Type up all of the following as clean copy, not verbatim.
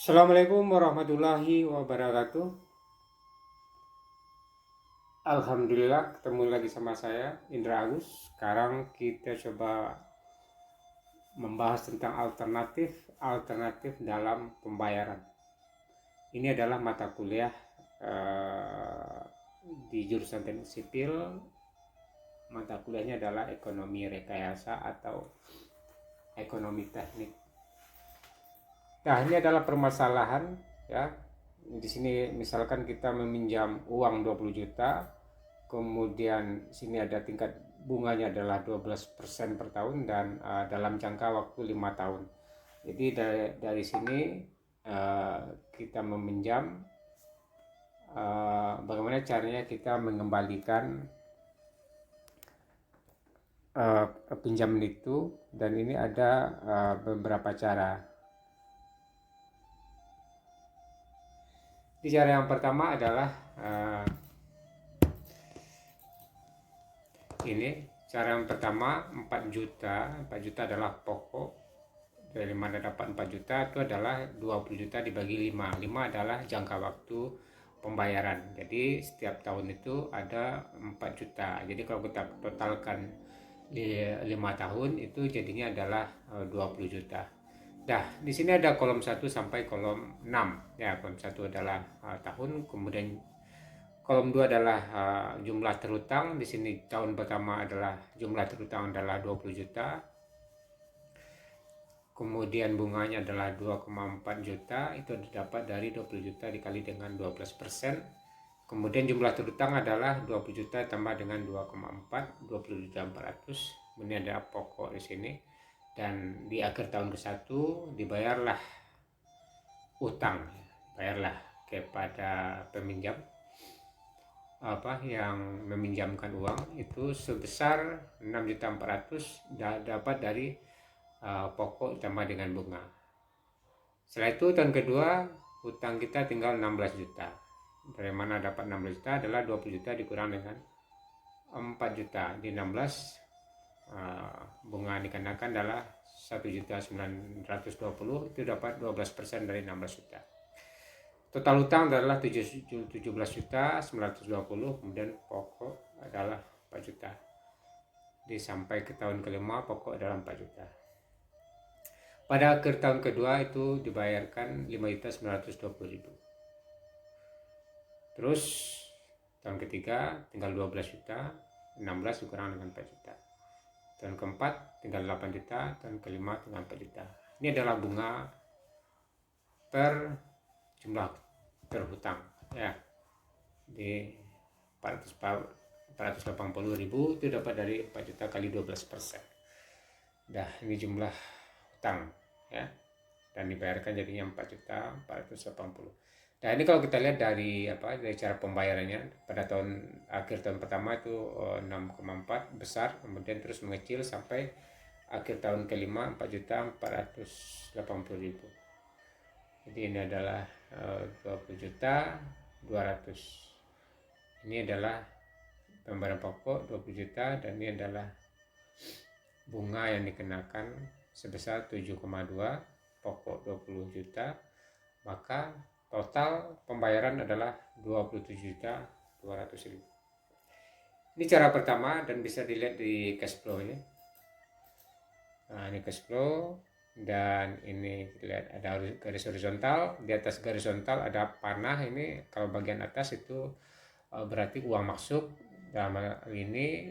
Assalamualaikum warahmatullahi wabarakatuh. Alhamdulillah ketemu lagi sama saya Indra Agus. Sekarang kita coba membahas tentang alternatif dalam pembayaran. Ini adalah mata kuliah di jurusan teknik sipil. Mata kuliahnya adalah ekonomi rekayasa atau ekonomi teknik. Nah, ini adalah permasalahan ya. Di sini misalkan kita meminjam uang 20 juta, kemudian sini ada tingkat bunganya adalah 12% per tahun dan dalam jangka waktu 5 tahun. Jadi dari sini kita meminjam, bagaimana caranya kita mengembalikan pinjaman itu, dan ini ada beberapa cara. Di cara yang pertama adalah ini. Cara yang pertama 4 juta. 4 juta adalah pokok. Dari mana dapat 4 juta? Itu adalah 20 juta dibagi 5. 5 adalah jangka waktu pembayaran. Jadi setiap tahun itu ada 4 juta. Jadi kalau kita totalkan 5 tahun itu jadinya adalah 20 juta. Nah, di sini ada kolom 1 sampai kolom 6. Ya, kolom 1 adalah tahun, kemudian kolom 2 adalah jumlah terutang. Di sini tahun pertama adalah jumlah terutang adalah 20 juta. Kemudian bunganya adalah 2,4 juta. Itu didapat dari 20 juta dikali dengan 12%. Kemudian jumlah terutang adalah 20 juta tambah dengan 2,4, 20 juta 400. Ini ada pokok di sini. Dan di akhir tahun ke-1 dibayarlah utang, bayarlah kepada peminjam yang meminjamkan uang itu sebesar 6.400.000 dapat dari pokok tambah dengan bunga. Setelah itu tahun kedua utang kita tinggal 16 juta. Dari mana dapat 16 juta adalah 20 juta dikurang dengan 4 juta. Di 16 bunga dikenakan adalah 1.920.000, itu dapat 12% dari 16 juta. Total utang adalah 17.920.000, kemudian pokok adalah 4 juta. Sampai ke tahun kelima pokok adalah 4 juta. Pada akhir tahun kedua itu dibayarkan 5.920.000. Terus tahun ketiga tinggal 12 juta, 16 dikurang dengan 4 juta. Tahun keempat tinggal 8 juta, tahun kelima tinggal 4 juta. Ini adalah bunga per jumlah terhutang ya. Di 480.000 itu dapat dari 4 juta kali 12%. Dah, ini jumlah hutang ya. Dan dibayarkan jadinya 4.480.000. Nah, ini kalau kita lihat dari cara pembayarannya pada akhir tahun pertama itu 6,4 besar, kemudian terus mengecil sampai akhir tahun kelima 4.480.000. Jadi ini adalah 20 juta 200. Ini adalah pembayaran pokok 20 juta dan ini adalah bunga yang dikenakan sebesar 7,2, pokok 20 juta, maka total pembayaran adalah 27.200.000. Ini cara pertama dan bisa dilihat di cash flow ya. Nah, ini cash flow dan ini lihat ada garis horizontal. Di atas garis horizontal ada panah. Ini kalau bagian atas itu berarti uang masuk. Dalam hal ini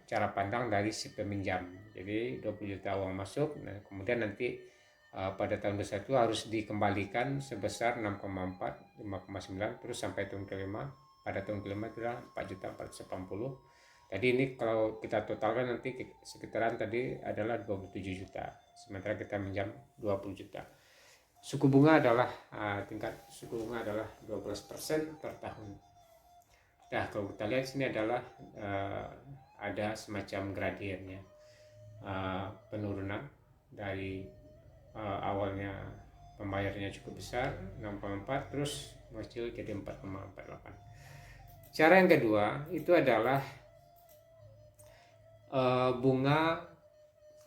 cara pandang dari si peminjam. Jadi 20 juta uang masuk. Nah, kemudian nanti pada tahun ke-1 harus dikembalikan sebesar 6,4, 5,9 terus sampai tahun kelima. Pada tahun kelima itu adalah 4.480.000. Jadi ini kalau kita totalkan nanti sekitaran tadi adalah 27 juta. Sementara kita minjam 20 juta. Suku bunga adalah tingkat suku bunga adalah 12% per tahun. Nah, kalau kita lihat sini adalah ada semacam gradiennya, penurunan dari awalnya pembayarannya cukup besar 6,4 terus mengecil jadi 4,48. Cara yang kedua itu adalah bunga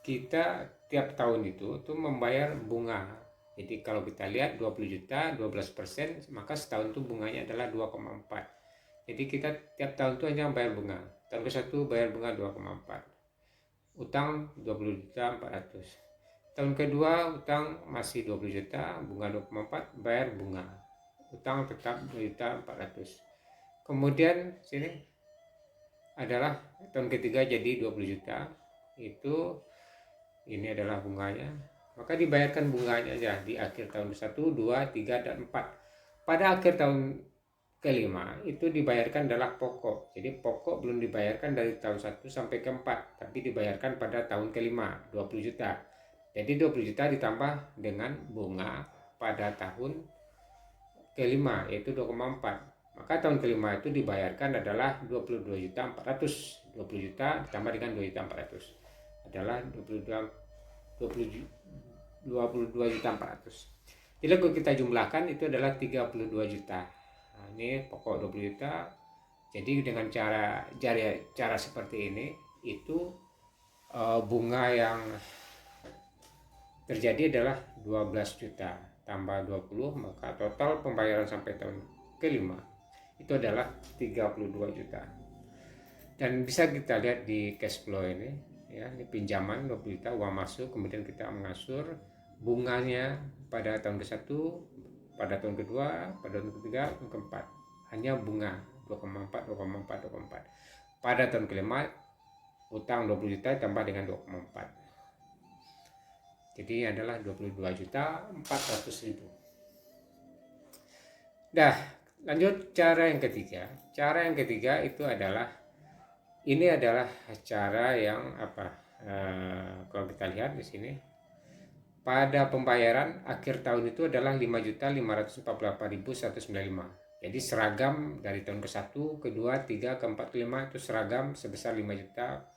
kita tiap tahun itu membayar bunga Jadi kalau kita lihat 20 juta 12%, maka setahun itu bunganya adalah 2,4. Jadi kita tiap tahun itu hanya bayar bunga. Tahun ke-1 bayar bunga 2,4. Utang 20 juta 400. Tahun kedua utang masih 20 juta, bunga 2,4, bayar bunga. Utang tetap 2 juta 400. Kemudian sini adalah tahun ketiga jadi 20 juta. Itu ini adalah bunganya. Maka dibayarkan bunganya aja di akhir tahun 1, 2, 3, dan 4. Pada akhir tahun kelima itu dibayarkan adalah pokok. Jadi pokok belum dibayarkan dari tahun 1 sampai ke 4, tapi dibayarkan pada tahun kelima 20 juta. Jadi 20 juta ditambah dengan bunga pada tahun kelima yaitu 2,4. Maka tahun kelima itu dibayarkan adalah 22 juta 400. 20 juta ditambah dengan 2 juta 400 adalah 22 juta 400. Jadi kalau kita jumlahkan itu adalah 32 juta. Nah, ini pokok 20 juta. Jadi dengan cara seperti ini itu bunga yang terjadi adalah 12 juta tambah 20, maka total pembayaran sampai tahun kelima itu adalah 32 juta. Dan bisa kita lihat di cash flow ini ya, ini pinjaman 20 juta uang masuk, kemudian kita mengasur bunganya pada tahun ke-1, pada tahun kedua, pada tahun ketiga, tahun keempat hanya bunga 2,4. Pada tahun kelima utang 20 juta tambah dengan 2,4. Jadi adalah 22 juta 400 ribu. Dah, lanjut cara yang ketiga. Cara yang ketiga itu adalah cara yang kalau kita lihat di sini pada pembayaran akhir tahun itu adalah 5.548.195. Jadi seragam dari tahun ke-1, ke-2, 3, ke-4, ke-5 itu seragam sebesar 5 juta,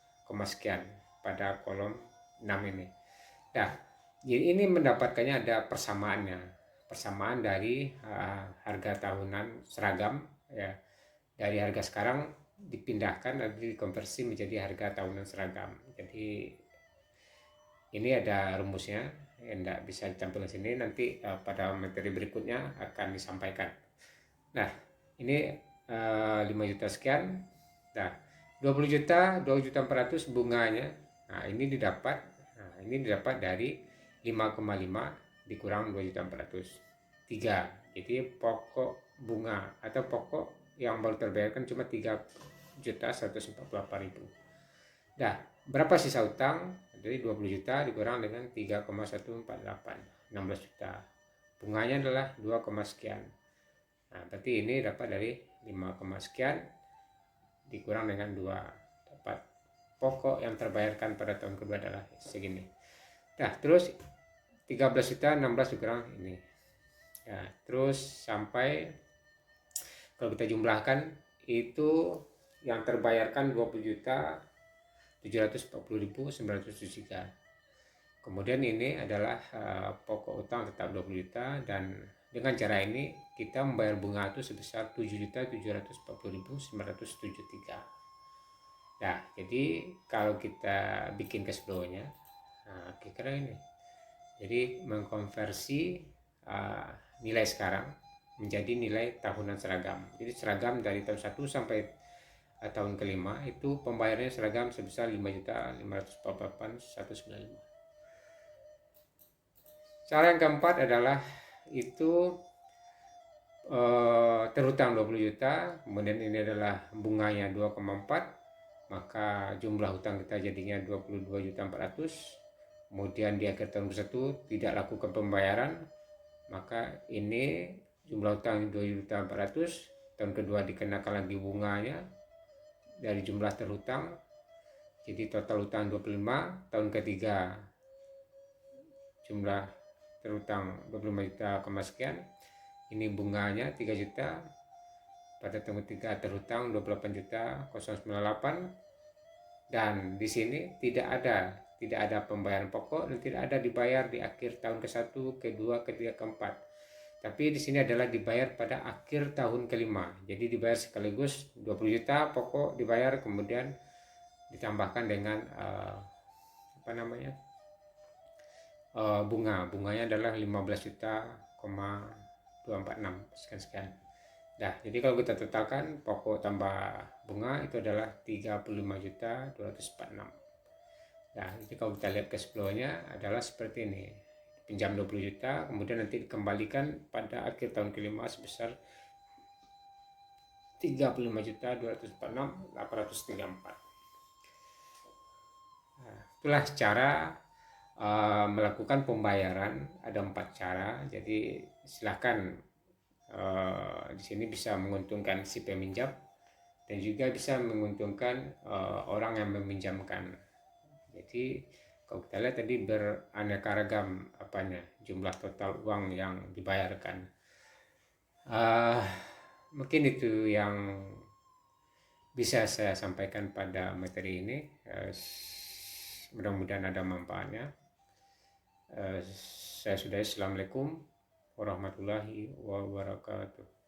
sekian pada kolom 6 ini. Nah, jadi ini mendapatkannya ada persamaan dari harga tahunan seragam ya, dari harga sekarang dipindahkan dan dikonversi menjadi harga tahunan seragam. Jadi ini ada rumusnya yang tidak bisa ditampilkan sini, nanti pada materi berikutnya akan disampaikan. Nah, ini 5 juta sekian. Nah, 20 juta 2 juta 400 bunganya. Nah, ini didapat dari 5,5 dikurang 2 juta 400, 3. Jadi pokok bunga atau pokok yang baru terbayarkan cuma 3 juta 148.000. Nah, berapa sisa utang? Jadi 20 juta dikurang dengan 3,148, 16 juta. Bunganya adalah 2, sekian. Nah, berarti ini dapat dari 5, sekian dikurang dengan 2. Dapat pokok yang terbayarkan pada tahun kedua adalah segini. Nah, terus 13 juta 16 dikurang ini. Ya, terus sampai kalau kita jumlahkan itu yang terbayarkan 20 juta 740.903. Kemudian ini adalah pokok utang tetap 20 juta, dan dengan cara ini kita membayar bunga itu sebesar 7.740.973. Nah, jadi kalau kita bikin cash flow-nya, nah, kira-kira ini. Jadi mengkonversi nilai sekarang menjadi nilai tahunan seragam. Jadi seragam dari tahun 1 sampai tahun kelima itu pembayarannya seragam sebesar 5.548.195. Cara yang keempat adalah itu terhutang 20 juta, kemudian ini adalah bunganya 2,4, maka jumlah hutang kita jadinya 22.400. Kemudian di akhir tahun ke-1 tidak lakukan pembayaran, maka ini jumlah hutang 2.400. Tahun kedua dikenakan lagi bunganya dari jumlah terhutang, jadi total hutang 25. Tahun ketiga jumlah terhutang 25 juta sekian, ini bunganya 3 juta. Pada tahun ketiga terhutang 28 juta 098, dan di sini tidak ada pembayaran pokok dan tidak ada dibayar di akhir tahun ke-1, ke-2, ke-3, ke-4. Tapi di sini adalah dibayar pada akhir tahun kelima. Jadi dibayar sekaligus 20 juta pokok dibayar, kemudian ditambahkan dengan bunganya adalah 15 juta,246 sekian. Nah, jadi kalau kita totalkan pokok tambah bunga itu adalah 35 juta 246. Nah, jadi kalau kita lihat cash flow-nya adalah seperti ini. Pinjam 20 juta, kemudian nanti dikembalikan pada akhir tahun kelima sebesar 35 juta 246 834. Nah, itulah cara melakukan pembayaran. Ada 4 cara. Jadi silahkan di sini bisa menguntungkan si peminjam dan juga bisa menguntungkan orang yang meminjamkan. Jadi kalau kita lihat tadi beraneka ragam jumlah total uang yang dibayarkan. Mungkin itu yang bisa saya sampaikan pada materi ini. Mudah-mudahan ada manfaatnya. Saya sudahi. Assalamualaikum warahmatullahi wabarakatuh.